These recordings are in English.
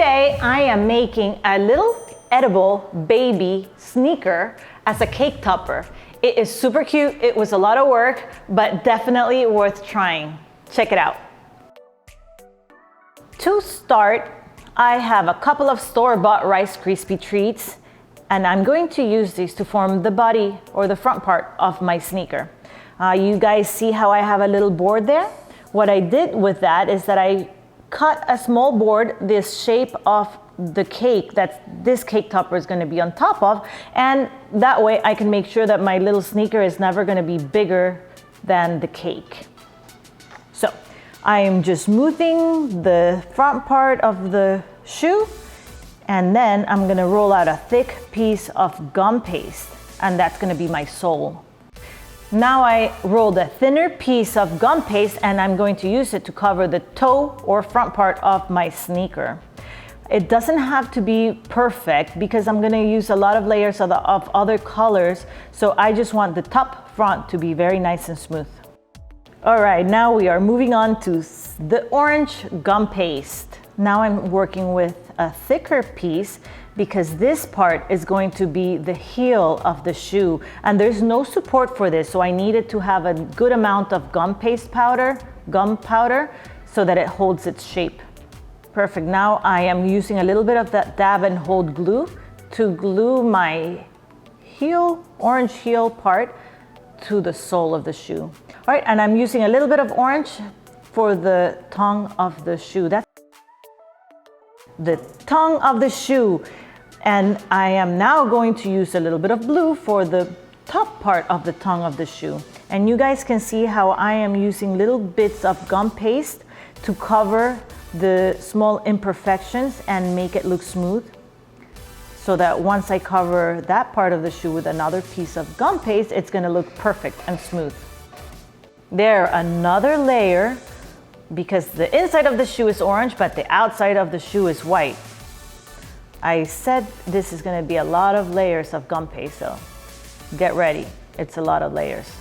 Today I am making a little edible baby sneaker as a cake topper. It is super cute. It was a lot of work, but definitely worth trying. Check it out. To start, I have a couple of store-bought Rice Krispie treats, and I'm going to use these to form the body or the front part of my sneaker. You guys see how I have a little board there? What I did with that is that I cut a small board this shape of the cake that this cake topper is going to be on top of, and that way I can make sure that my little sneaker is never going to be bigger than the cake. So I am just smoothing the front part of the shoe, and then I'm going to roll out a thick piece of gum paste, and that's going to be my sole. Now I rolled a thinner piece of gum paste, and I'm going to use it to cover the toe or front part of my sneaker. It doesn't have to be perfect because I'm going to use a lot of layers of other colors, so I just want the top front to be very nice and smooth. All right, now we are moving on to the orange gum paste. Now I'm working with a thicker piece because this part is going to be the heel of the shoe, and there's no support for this, so I needed to have a good amount of gum powder, so that it holds its shape. Perfect. Now I am using a little bit of that dab and hold glue to glue my orange heel part to the sole of the shoe. All right, and I'm using a little bit of orange for the tongue of the shoe. That's the tongue of the shoe. And I am now going to use a little bit of blue for the top part of the tongue of the shoe. And you guys can see how I am using little bits of gum paste to cover the small imperfections and make it look smooth, so that once I cover that part of the shoe with another piece of gum paste, it's going to look perfect and smooth. There, another layer, because the inside of the shoe is orange, but the outside of the shoe is white. I said this is going to be a lot of layers of gum paste, so get ready. It's a lot of layers.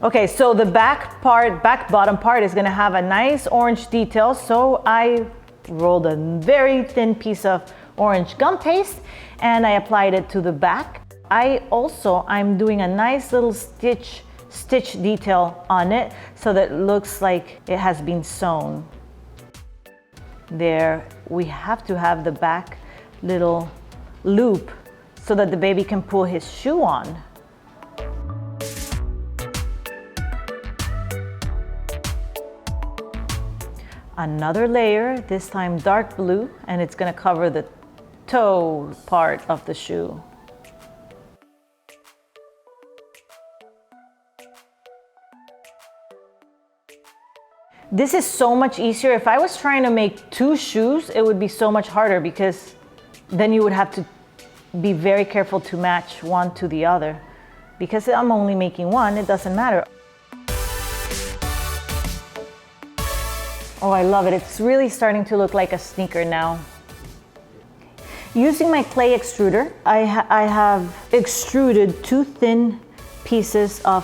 Okay, so the back bottom part is going to have a nice orange detail, so I rolled a very thin piece of orange gum paste and I applied it to the back. I'm doing a nice little stitch detail on it so that it looks like it has been sewn. There, we have to have the back little loop so that the baby can pull his shoe on. Another layer, this time dark blue, and it's going to cover the toe part of the shoe. This is so much easier. If I was trying to make two shoes, it would be so much harder because then you would have to be very careful to match one to the other. Because I'm only making one, it doesn't matter. Oh, I love it. It's really starting to look like a sneaker now. Using my clay extruder, I have extruded two thin pieces of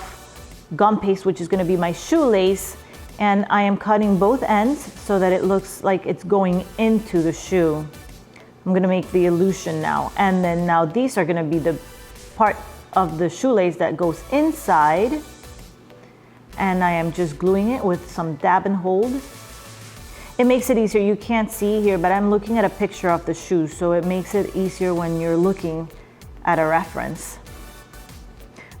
gum paste, which is going to be my shoelace, and I am cutting both ends so that it looks like it's going into the shoe. I'm going to make the illusion now, and then now these are going to be the part of the shoelace that goes inside, and I am just gluing it with some dab and hold. It makes it easier. You can't see here, but I'm looking at a picture of the shoe, so it makes it easier when you're looking at a reference.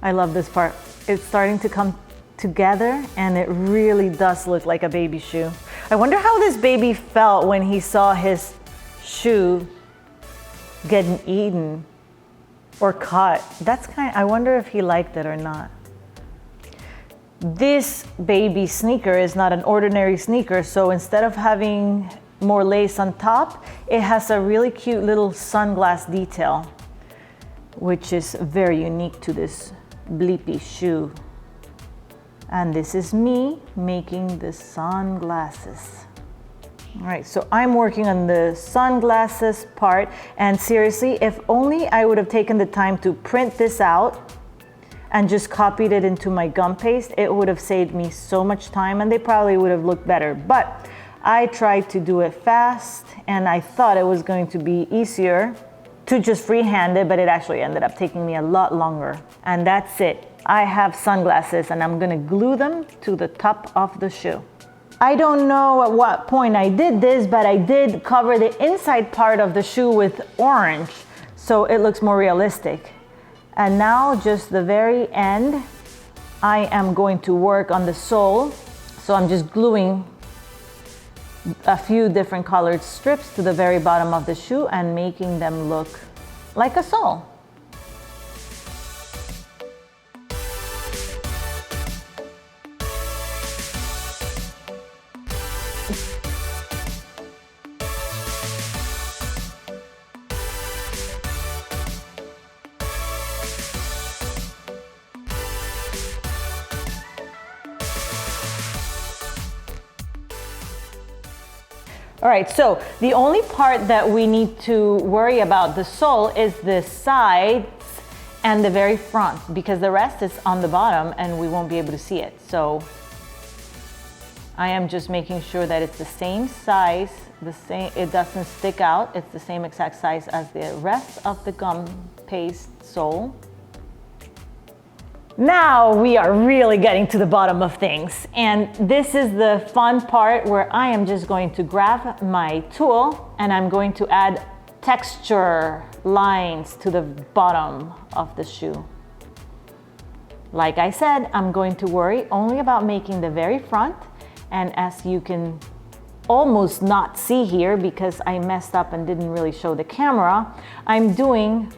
I love this part. It's starting to come together, and it really does look like a baby shoe. I wonder how this baby felt when he saw his shoe getting eaten or cut. I wonder if he liked it or not. This baby sneaker is not an ordinary sneaker, so instead of having more lace on top, it has a really cute little sunglass detail, which is very unique to this bleepy shoe. And this is me making the sunglasses. All right, so I'm working on the sunglasses part, and seriously, if only I would have taken the time to print this out and just copied it into my gum paste, it would have saved me so much time and they probably would have looked better. But I tried to do it fast and I thought it was going to be easier to just freehand it, but it actually ended up taking me a lot longer. And that's it. I have sunglasses and I'm gonna glue them to the top of the shoe. I don't know at what point I did this, but I did cover the inside part of the shoe with orange, so it looks more realistic. And now just the very end, I am going to work on the sole. So I'm just gluing a few different colored strips to the very bottom of the shoe and making them look like a sole. All right, so the only part that we need to worry about the sole is the sides and the very front, because the rest is on the bottom and we won't be able to see it. So I am just making sure that it's the same size, it doesn't stick out. It's the same exact size as the rest of the gum paste sole. Now we are really getting to the bottom of things. And this is the fun part where I am just going to grab my tool and I'm going to add texture lines to the bottom of the shoe. Like I said, I'm going to worry only about making the very front. And as you can almost not see here because I messed up and didn't really show the camera, I'm doing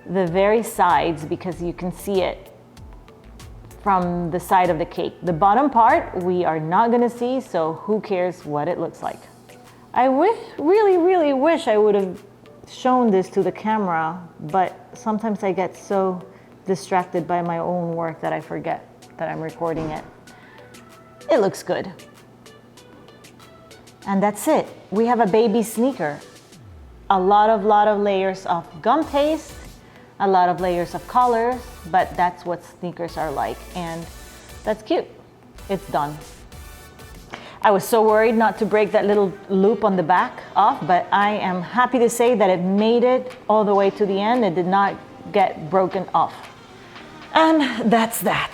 the very sides because you can see it from the side of the cake. The bottom part we are not gonna see, so who cares what it looks like. I really wish I would have shown this to the camera, but sometimes I get so distracted by my own work that I forget that I'm recording it. It looks good. And that's it. We have a baby sneaker. A lot of layers of gum paste, a lot of layers of colors, but that's what sneakers are like, and that's cute. It's done. I was so worried not to break that little loop on the back off, but I am happy to say that it made it all the way to the end. It did not get broken off. And that's that.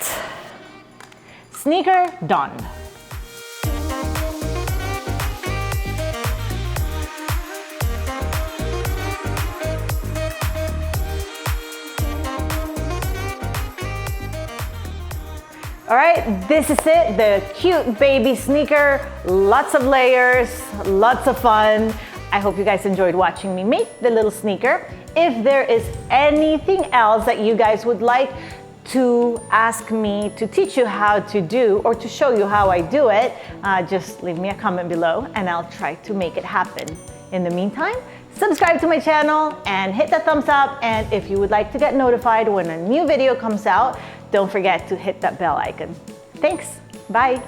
Sneaker done. All right, this is it, the cute baby sneaker, lots of layers, lots of fun. I hope you guys enjoyed watching me make the little sneaker. If there is anything else that you guys would like to ask me to teach you how to do or to show you how I do it, just leave me a comment below and I'll try to make it happen. In the meantime, subscribe to my channel and hit that thumbs up. And if you would like to get notified when a new video comes out, don't forget to hit that bell icon. Thanks, bye.